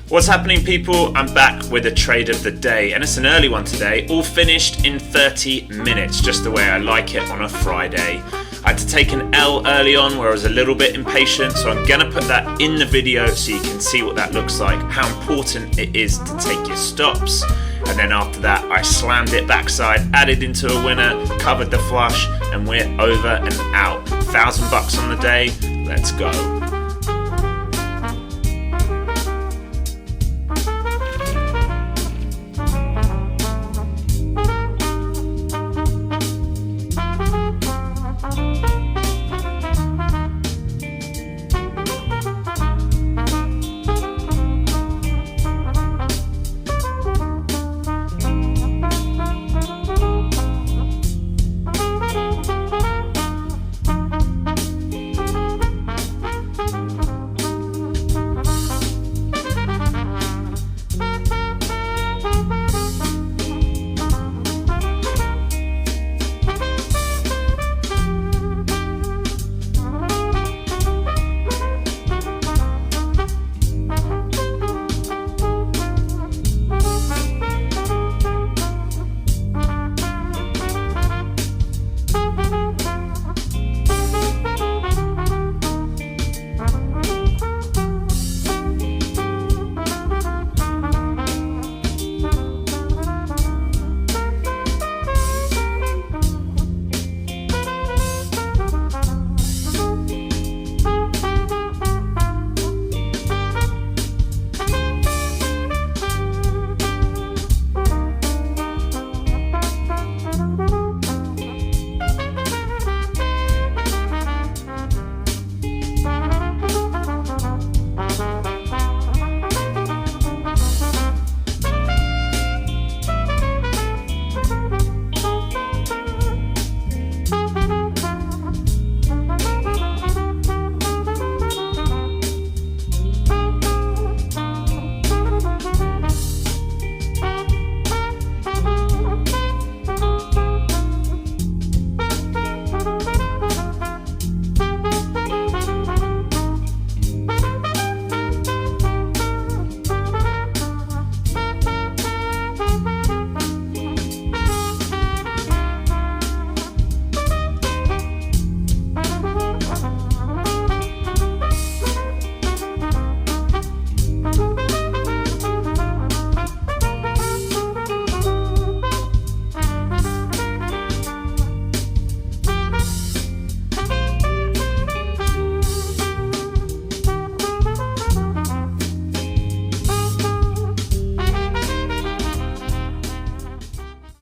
What's happening, people? I'm back with a trade of the day, and it's an early one today, all finished in 30 minutes, just the way I like it on a Friday. I had to take an L early on where I was a little bit impatient, so I'm gonna put that in the video so you can see what that looks like, how important it is to take your stops. And then after that, I slammed it backside, added into a winner, covered the flush, and we're over and out. $1,000 on the day, let's go.